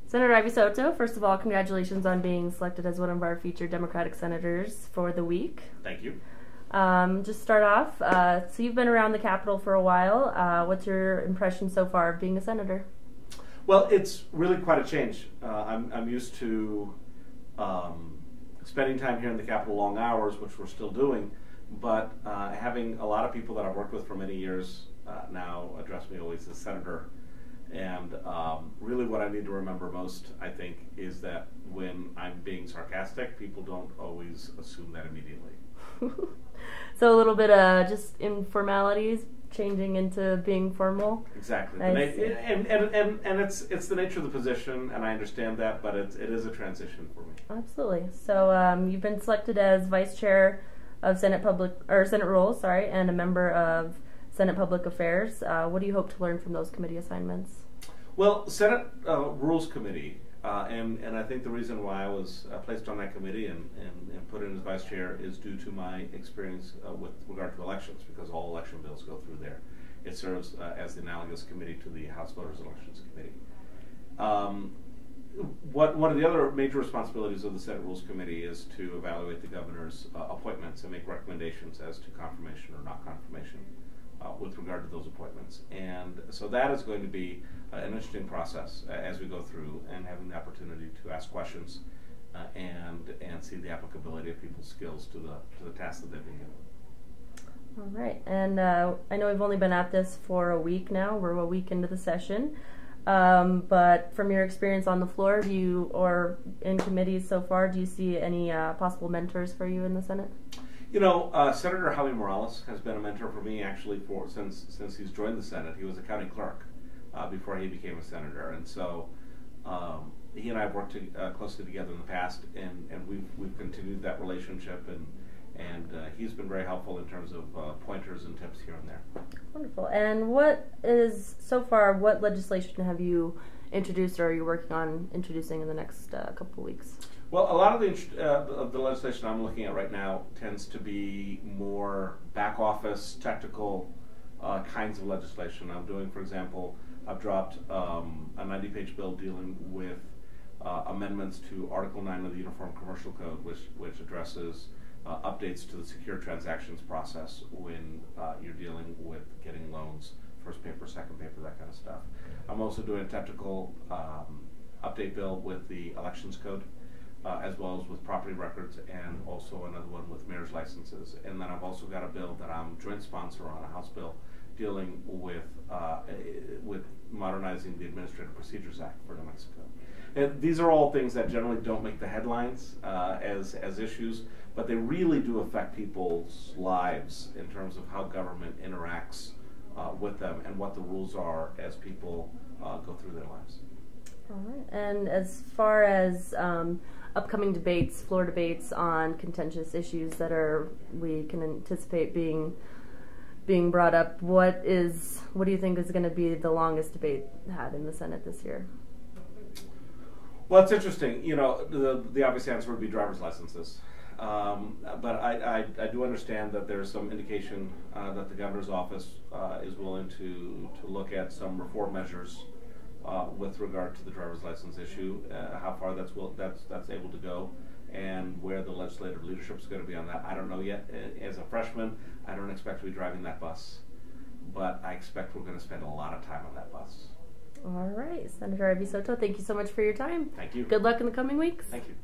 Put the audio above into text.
Senator Ivey Soto, first of all, congratulations on being selected as one of our featured Democratic senators for the week. Thank you. Just start off, so you've been around the Capitol for a while. What's your impression so far of being a senator? Well, it's really quite a change. I'm used to spending time here in the Capitol long hours, which we're still doing, but having a lot of people that I've worked with for many years now address me always as senator. And really what I need to remember most, I think, is that when I'm being sarcastic, people don't always assume that immediately. So a little bit just informalities changing into being formal. Exactly. And it's the nature of the position, and I understand that, but it is a transition for me. Absolutely. So you've been selected as vice chair of Senate Rules, and a member of Senate Public Affairs. What do you hope to learn from those committee assignments? Well, Senate Rules Committee, and I think the reason why I was placed on that committee and put in as vice chair is due to my experience with regard to elections, because all election bills go through there. It serves as the analogous committee to the House Voters Elections Committee. One of the other major responsibilities of the Senate Rules Committee is to evaluate the governor's appointments and make recommendations as to confirmation or not confirmation with regard to those appointments. And so that is going to be an interesting process as we go through, and having the opportunity to ask questions and see the applicability of people's skills to the task that they've been given. All right, and I know we've only been at this for a week now. We're a week into the session. But from your experience on the floor, or in committees so far, do you see any possible mentors for you in the Senate? You know, Senator Jaime Morales has been a mentor for me actually since he's joined the Senate. He was a county clerk before he became a senator, and so he and I have worked closely together in the past, and we've continued that relationship, and he's been very helpful in terms of pointers and tips here and there. Wonderful. And what legislation have you introduced, or are you working on introducing in the next couple of weeks? Well, a lot of the legislation I'm looking at right now tends to be more back office, technical kinds of legislation. I'm doing, for example, I've dropped a 90-page bill dealing with amendments to Article 9 of the Uniform Commercial Code, which addresses updates to the secure transactions process when you're dealing with getting loans, first paper, second paper, that kind of stuff. I'm also doing a technical update bill with the Elections Code, as well as with property records, and also another one with mayor's licenses. And then I've also got a bill that I'm joint sponsor on, a House bill, dealing with modernizing the Administrative Procedures Act for New Mexico. And these are all things that generally don't make the headlines as issues, but they really do affect people's lives in terms of how government interacts with them and what the rules are as people go through their lives. All right. And as far as upcoming debates, floor debates on contentious issues that we can anticipate being brought up, what do you think is going to be the longest debate had in the Senate this year? Well, it's interesting. You know, the obvious answer would be driver's licenses. But I do understand that there's some indication that the governor's office is willing to look at some reform measures with regard to the driver's license issue. How far that's able to go, and where the legislative leadership is going to be on that, I don't know yet. As a freshman, I don't expect to be driving that bus, but I expect we're going to spend a lot of time on that bus. All right, Senator Ivey Soto, thank you so much for your time. Thank you. Good luck in the coming weeks. Thank you.